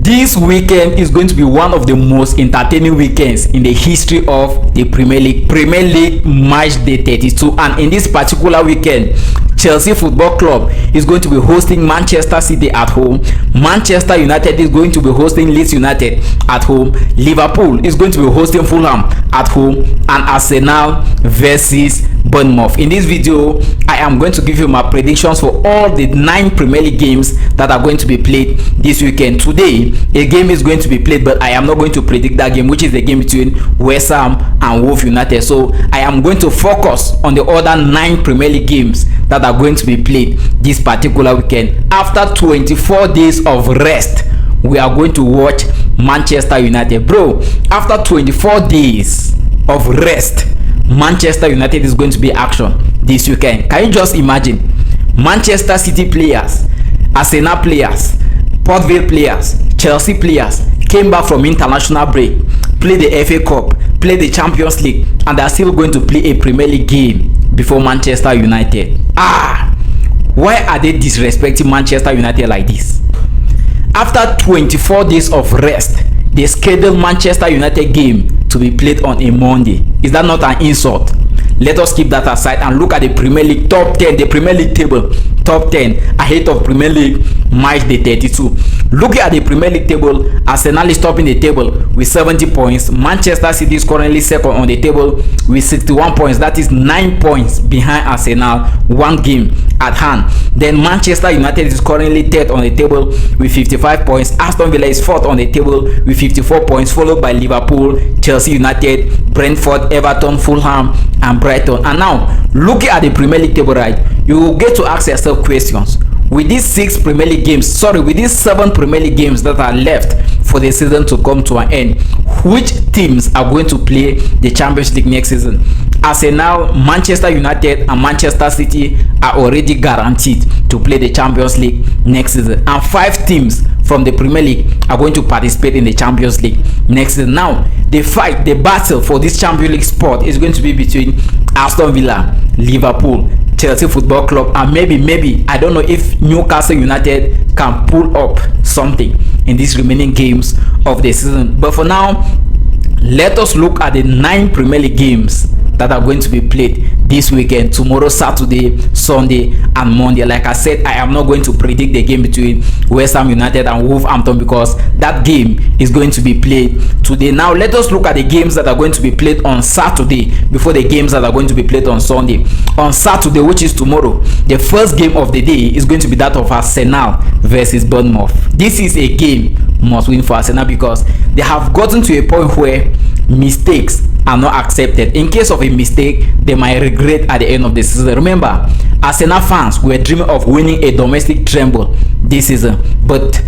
This weekend is going to be one of the most entertaining weekends in the history of the Premier League Matchday 32, and in this particular weekend, Chelsea Football Club is going to be hosting Manchester City at home. Manchester United is going to be hosting Leeds United at home. Liverpool is going to be hosting Fulham at home, and Arsenal versus Bournemouth. In this video, I am going to give you my predictions for all the 9 Premier League games that are going to be played this weekend. Today, a game is going to be played, but I am not going to predict that game, which is the game between West Ham and Wolves United. So I am going to focus on the other 9 Premier League games that are going to be played this particular weekend. After 24 days of rest, we are going to watch Manchester United. Bro, after 24 days of rest, Manchester United is going to be action this weekend. Can you just imagine? Manchester City players, Arsenal players, Port Vale players, Chelsea players came back from international break, play the FA Cup, play the Champions League, and they are still going to play a Premier League game before Manchester United. Why are they disrespecting Manchester United like this? After 24 days of rest, they scheduled Manchester United game to be played on a Monday. Is that not an insult? Let us keep that aside and look at the Premier League top 10, the Premier League table, top 10 ahead of Premier League Matchday 32. Looking at the Premier League table, Arsenal is topping the table with 70 points. Manchester City is currently second on the table with 61 points. That is 9 points behind Arsenal, 1 game at hand. Then Manchester United is currently third on the table with 55 points. Aston Villa is fourth on the table with 54 points, followed by Liverpool, Chelsea United, Brentford, Everton, Fulham, and Brighton. And now, looking at the Premier League table, right, you will get to ask yourself questions. With these 7 Premier League games that are left for the season to come to an end, which teams are going to play the Champions League next season? Arsenal, Manchester United, and Manchester City are already guaranteed to play the Champions League next season, and 5 teams from the Premier League are going to participate in the Champions League next season. Now, the battle for this Champions League spot is going to be between Aston Villa, Liverpool, Chelsea Football Club, and maybe I don't know if Newcastle United can pull up something in these remaining games of the season. But for now, let us look at the 9 Premier League games that are going to be played this weekend, tomorrow, Saturday, Sunday, and Monday. Like I said, I am not going to predict the game between West Ham United and Wolverhampton because that game is going to be played today. Now let us look at the games that are going to be played on Saturday before the games that are going to be played on Sunday. On Saturday, which is tomorrow, the first game of the day is going to be that of Arsenal versus Bournemouth. This is a game must win for Arsenal because they have gotten to a point where mistakes are not accepted. In case of a mistake, they might regret at the end of the season. Remember, Arsenal fans were dreaming of winning a domestic treble this season, but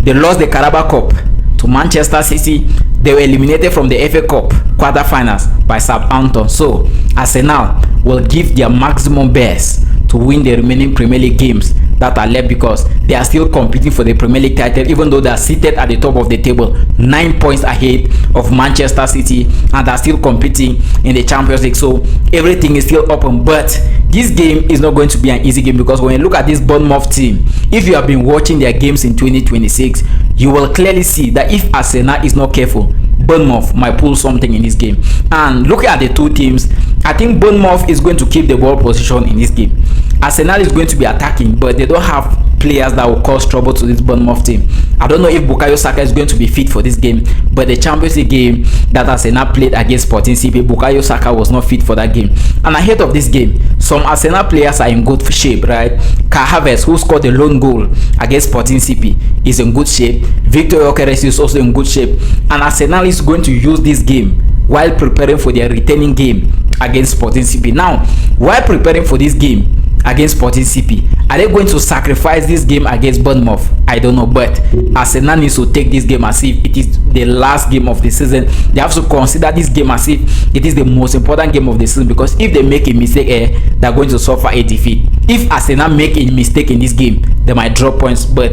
they lost the Carabao Cup to Manchester City. They were eliminated from the FA Cup quarterfinals by Southampton. So Arsenal will give their maximum best to win the remaining Premier League games that are left because they are still competing for the Premier League title, even though they are seated at the top of the table, 9 points ahead of Manchester City, and are still competing in the Champions League. So everything is still open, but this game is not going to be an easy game because when you look at this Bournemouth team, if you have been watching their games in 2026, you will clearly see that if Arsenal is not careful, Bournemouth might pull something in this game. And looking at the two teams, I think Bournemouth is going to keep the ball position in this game. Arsenal is going to be attacking, but they don't have players that will cause trouble to this Bournemouth team. I don't know if Bukayo Saka is going to be fit for this game, but the Champions League game that Arsenal played against Sporting CP, Bukayo Saka was not fit for that game. And ahead of this game, some Arsenal players are in good shape, right? Kai Havertz, who scored the lone goal against Sporting CP, is in good shape. Victor Gyökeres is also in good shape, and Arsenal is going to use this game while preparing for their returning game against Sporting CP. Now, while preparing for this game against Sporting CP, are they going to sacrifice this game against Bournemouth? I don't know, but Arsenal needs to take this game as if it is the last game of the season. They have to consider this game as if it is the most important game of the season, because if they make a mistake, they're going to suffer a defeat. If Arsenal make a mistake in this game, they might drop points. But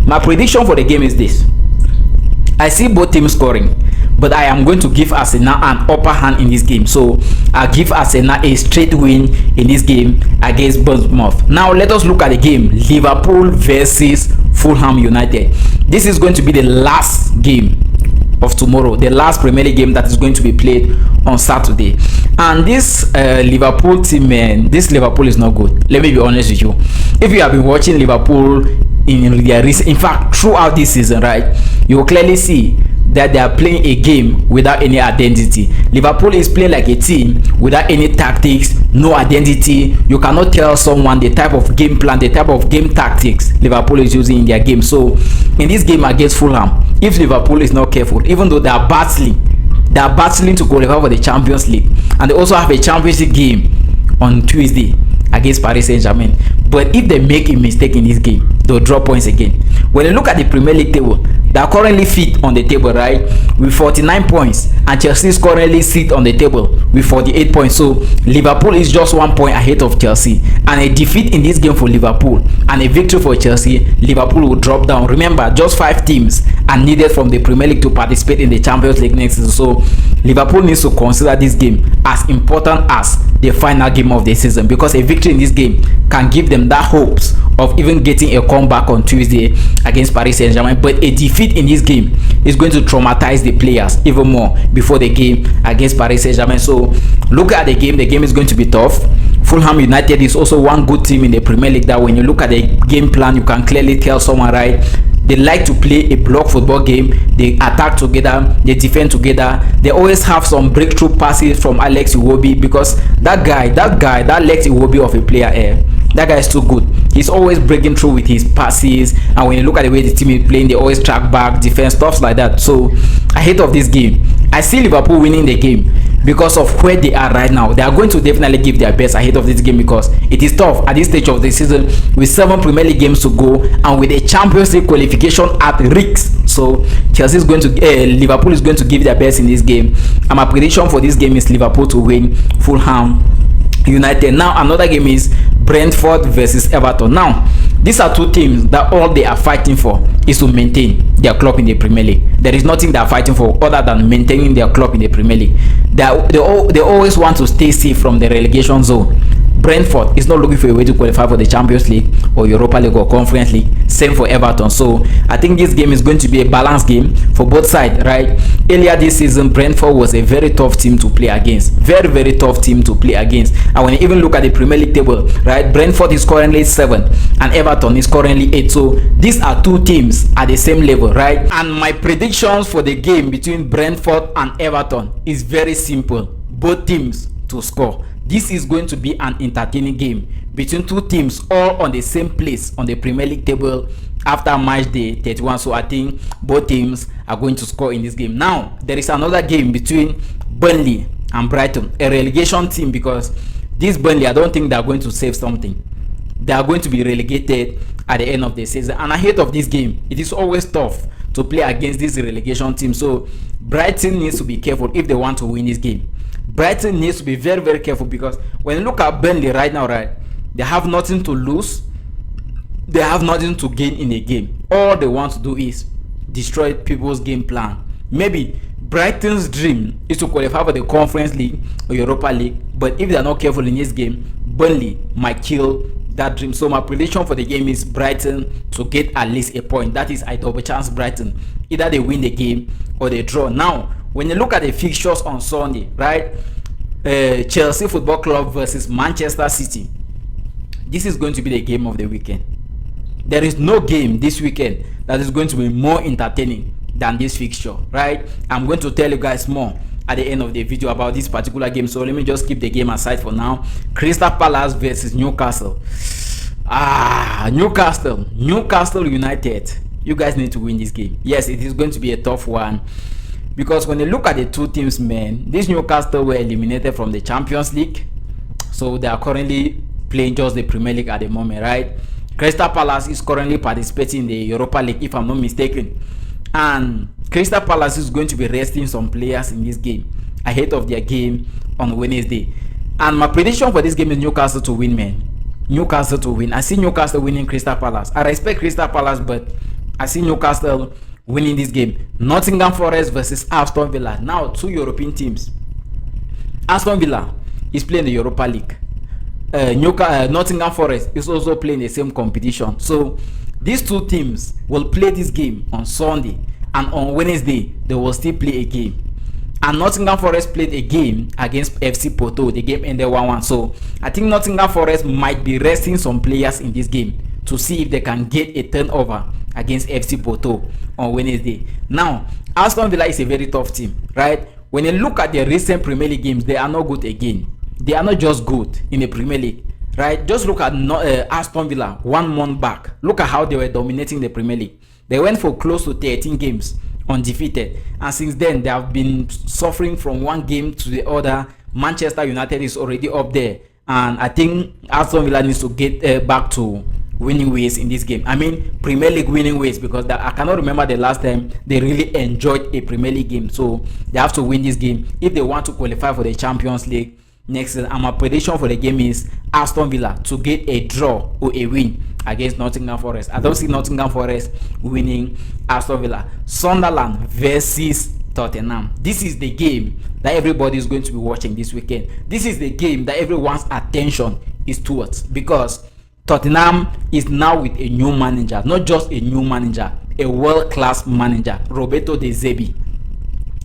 my prediction for the game is this: I see both teams scoring, but I am going to give Arsenal an upper hand in this game. So I'll give Arsenal a straight win in this game against Bournemouth. Now let us look at the game: Liverpool versus Fulham United. This is going to be the last game of tomorrow, the last Premier League game that is going to be played on Saturday. And this Liverpool team, man, this Liverpool is not good. Let me be honest with you. If you have been watching Liverpool in their recent, in fact throughout this season, right, you will clearly see that they are playing a game without any identity. Liverpool is playing like a team without any tactics, no identity. You cannot tell someone the type of game plan, the type of game tactics Liverpool is using in their game. So in this game against Fulham, if Liverpool is not careful, even though they are battling to qualify for the Champions League, and they also have a championship game on Tuesday against Paris Saint-Germain, but if they make a mistake in this game, they'll drop points again. When you look at the Premier League table, they are currently fifth on the table, right, with 49 points, and Chelsea is currently sixth on the table with 48 points. So Liverpool is just 1 point ahead of Chelsea, and a defeat in this game for Liverpool and a victory for Chelsea, Liverpool will drop down. Remember, just 5 teams are needed from the Premier League to participate in the Champions League next season. So Liverpool needs to consider this game as important as the final game of the season, because a victory in this game can give them that hopes of even getting a comeback on Tuesday against Paris Saint-Germain. But a defeat in this game is going to traumatize the players even more before the game against Paris Saint-Germain. So look at the game is going to be tough. Fulham United is also one good team in the Premier League that when you look at the game plan, you can clearly tell someone, right, they like to play a block football game. They attack together, they defend together. They always have some breakthrough passes from Alex Iwobi, because that Alex Iwobi of a player, that guy is too good. He's always breaking through with his passes, and when you look at the way the team is playing, they always track back, defense, stuff like that. So ahead of this game, I see Liverpool winning the game because of where they are right now. They are going to definitely give their best ahead of this game, because it is tough at this stage of the season with 7 Premier League games to go and with a Champions League qualification at risk. So Liverpool is going to give their best in this game, and my prediction for this game is Liverpool to win Fulham United. Now another game is Brentford versus Everton. Now these are two teams that all they are fighting for is to maintain their club in the Premier League. There is nothing they are fighting for other than maintaining their club in the Premier League. They always want to stay safe from the relegation zone. Brentford is not looking for a way to qualify for the Champions League or Europa League or Conference League. Same for Everton. So I think this game is going to be a balanced game for both sides, right? Earlier this season, Brentford was a very tough team to play against. Very, very tough team to play against. And when you even look at the Premier League table, right, Brentford is currently 7 and Everton is currently 8. So these are two teams at the same level, right? And my predictions for the game between Brentford and Everton is very simple. Both teams to score. This is going to be an entertaining game between two teams all on the same place on the Premier League table after match day 31. So I think both teams are going to score in this game. Now there is another game between Burnley and Brighton, a relegation team, because this Burnley, I don't think they are going to save something. They are going to be relegated at the end of the season, and ahead of this game, it is always tough to play against this relegation team. So Brighton needs to be careful if they want to win this game. Brighton needs to be very, very careful, because when you look at Burnley right now, right, they have nothing to lose, they have nothing to gain in a game. All they want to do is destroy people's game plan. Maybe Brighton's dream is to qualify for the Conference League or Europa League, but if they are not careful in this game, Burnley might kill that dream. So my prediction for the game is Brighton to get at least a point. That is, I double chance Brighton. Either they win the game or they draw. Now when you look at the fixtures on Sunday, right, Chelsea Football Club versus Manchester City, this is going to be the game of the weekend. There is no game this weekend that is going to be more entertaining than this fixture, right? I'm going to tell you guys more at the end of the video about this particular game, so let me just keep the game aside for now. Crystal Palace versus Newcastle. Newcastle United, you guys need to win this game. Yes, it is going to be a tough one, because when you look at the two teams, man, this Newcastle were eliminated from the Champions League, so they are currently playing just the Premier League at the moment, right? Crystal Palace is currently participating in the Europa League, if I'm not mistaken, and Crystal Palace is going to be resting some players in this game ahead of their game on Wednesday. And my prediction for this game is Newcastle to win, man. Newcastle to win. I see Newcastle winning Crystal Palace. I respect Crystal Palace, but I see Newcastle winning this game. Nottingham Forest versus Aston Villa. Now, two European teams. Aston Villa is playing the Europa League. Nottingham Forest is also playing the same competition. So These two teams will play this game on Sunday, and on Wednesday they will still play a game. And Nottingham Forest played a game against FC Porto. The game ended 1-1. So I think Nottingham Forest might be resting some players in this game to see if they can get a turnover against FC Porto on Wednesday. Now, Aston Villa is a very tough team, right? When you look at their recent Premier League games, they are not good again. They are not just good in the Premier League, right? Just look at Aston Villa 1 month back. Look at how they were dominating the Premier League. They went for close to 13 games undefeated, and since then they have been suffering from one game to the other. Manchester United is already up there, and I think Aston Villa needs to get back to winning ways in this game. I mean Premier League winning ways, because I cannot remember the last time they really enjoyed a Premier League game. So they have to win this game if they want to qualify for the Champions League next season. And my prediction for the game is Aston Villa to get a draw or a win against Nottingham Forest. I don't see Nottingham Forest winning Aston Villa. Sunderland versus Tottenham. This is the game that everybody is going to be watching this weekend. This is the game that everyone's attention is towards, because Tottenham is now with a new manager. Not just a new manager, a world-class manager, Roberto De Zerbi.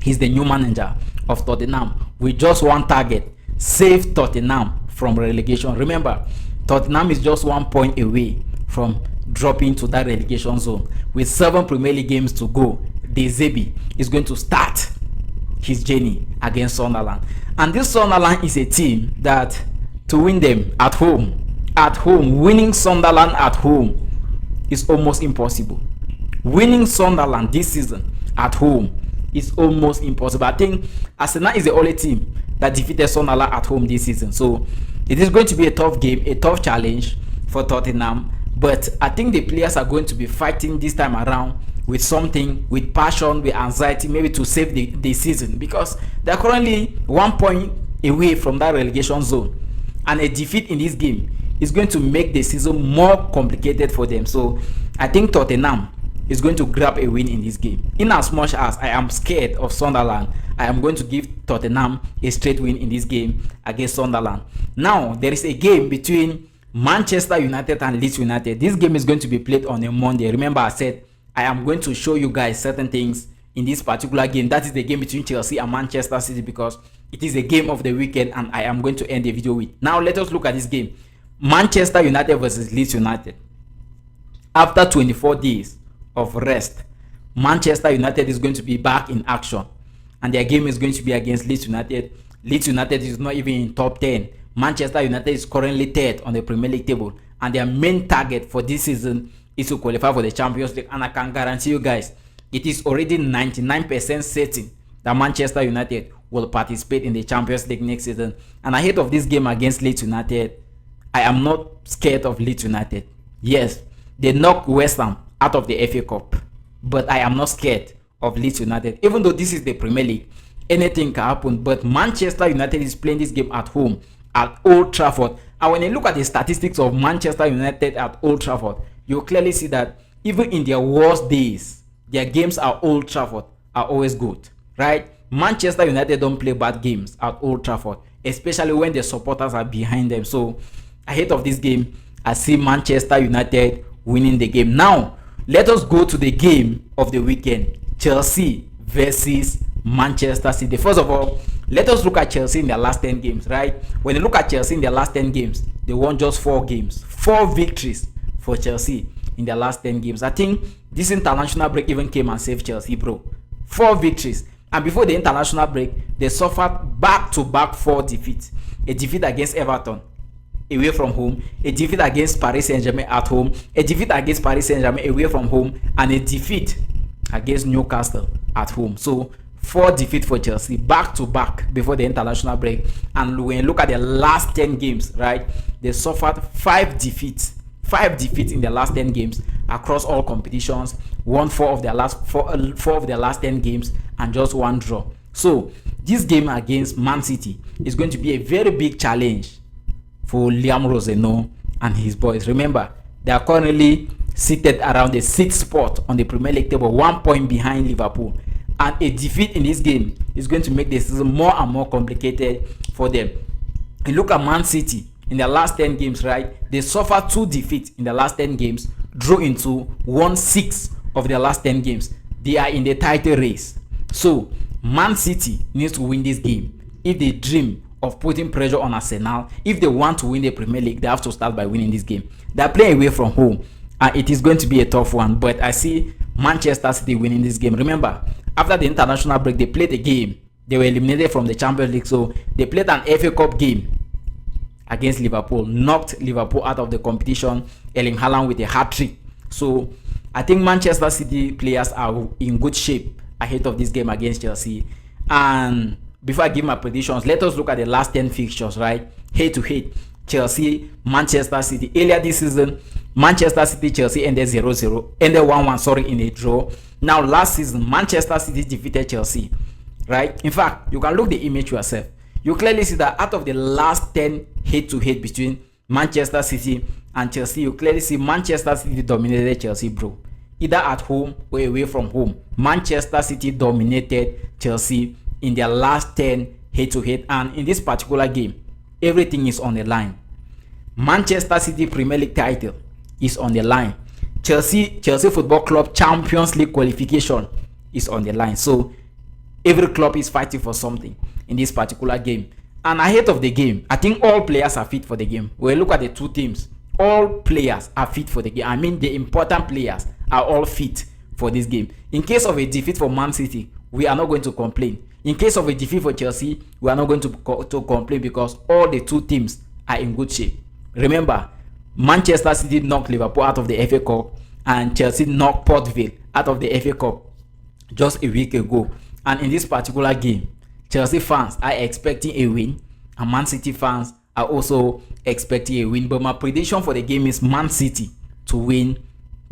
He's the new manager of Tottenham with just one target: save Tottenham from relegation. Remember, Tottenham is just 1 point away from dropping to that relegation zone. With 7 Premier League games to go, De Zerbi is going to start his journey against Sunderland. And this Sunderland is a team that, to win them at home, winning Sunderland at home is almost impossible. Winning Sunderland this season at home is almost impossible. I think Arsenal is the only team that defeated Sunderland at home this season. So it is going to be a tough game, a tough challenge for Tottenham. But I think the players are going to be fighting this time around with something, with passion, with anxiety, maybe to save the season, because they are currently 1 point away from that relegation zone. And a defeat in this game is going to make the season more complicated for them. So I think Tottenham is going to grab a win in this game. In as much as I am scared of Sunderland, I am going to give Tottenham a straight win in this game against Sunderland. Now, there is a game between Manchester United and Leeds United. This game is going to be played on a Monday. Remember, I said I am going to show you guys certain things in this particular game. That is the game between Chelsea and Manchester City, because it is a game of the weekend, and I am going to end the video with. Now, let us look at this game. Manchester United versus Leeds United. After 24 days of rest, Manchester United is going to be back in action, and their game is going to be against Leeds United. Leeds United is not even in top 10. Manchester United is currently third on the Premier League table, and their main target for this season is to qualify for the Champions League. And I can guarantee you guys, it is already 99% certain that Manchester United will participate in the Champions League next season. And ahead of this game against Leeds United, I am not scared of Leeds United. Yes, they knocked West Ham out of the FA Cup, but I am not scared of Leeds United. Even though this is the Premier League, anything can happen. But Manchester United is playing this game at home at Old Trafford. And when you look at the statistics of Manchester United at Old Trafford, you clearly see that even in their worst days, their games at Old Trafford are always good, right? Manchester United don't play bad games at Old Trafford, especially when the supporters are behind them. So ahead of this game, I see Manchester United winning the game. Now, let us go to the game of the weekend. Chelsea versus Manchester City. First of all, let us look at Chelsea in their last 10 games, right? When you look at Chelsea in their last 10 games, they won just 4 games. 4 victories for Chelsea in their last 10 games. I think this international break even came and saved Chelsea, bro. 4 victories. And before the international break, they suffered back-to-back 4 defeats. A defeat against Everton away from home, a defeat against Paris Saint-Germain at home, a defeat against Paris Saint-Germain away from home, and a defeat against Newcastle at home. So 4 defeats for Chelsea back to back before the international break. And when you look at the last 10 games, right, they suffered 5 defeats in the last 10 games across all competitions, won 4 of their last 10 games, and just 1 draw. So this game against Man City is going to be a very big challenge for Liam Roseno and his boys. Remember, they are currently seated around the 6th spot on the Premier League table, 1 point behind Liverpool. And a defeat in this game is going to make the season more and more complicated for them. And look at Man City in their last 10 games, right? They suffered 2 defeats in the last 10 games, drew into 1/6 of their last 10 games. They are in the title race. So Man City needs to win this game if they dream of putting pressure on Arsenal. If they want to win the Premier League, they have to start by winning this game. They are playing away from home, and it is going to be a tough one, but I see Manchester City winning this game. Remember, after the international break, they played a game. They were eliminated from the Champions League, so they played an FA Cup game against Liverpool, knocked Liverpool out of the competition, Erling Haaland with a hat-trick. So I think Manchester City players are in good shape ahead of this game against Chelsea. And before I give my predictions, let us look at the last 10 fixtures, right? Head to head, Chelsea, Manchester City. Earlier this season, Manchester City, Chelsea ended 0-0, ended 1-1, in a draw. Now last season, Manchester City defeated Chelsea, right? In fact, you can look the image yourself. You clearly see that out of the last 10 head-to-head between Manchester City and Chelsea, you clearly see Manchester City dominated Chelsea, bro. Either at home or away from home, Manchester City dominated Chelsea in their last 10 head-to-head. And in this particular game, everything is on the line. Manchester City Premier League title is on the line. Chelsea Football Club Champions League qualification is on the line. So every club is fighting for something in this particular game. And ahead of the game, I think all players are fit for the game. When we look at the two teams, all players are fit for the game. I mean, the important players are all fit for this game. In case of a defeat for Man City, we are not going to complain. In case of a defeat for Chelsea, we are not going to complain, because all the two teams are in good shape. Remember, Manchester City knocked Liverpool out of the FA Cup, and Chelsea knocked Port Vale out of the FA Cup just a week ago. And in this particular game, Chelsea fans are expecting a win, and Man City fans are also expecting a win. But my prediction for the game is Man City to win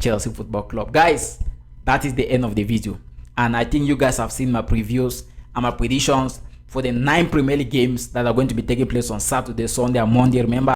Chelsea Football Club. Guys, that is the end of the video, and I think you guys have seen my previews and my predictions for the 9 Premier League games that are going to be taking place on Saturday, Sunday, and Monday. Remember,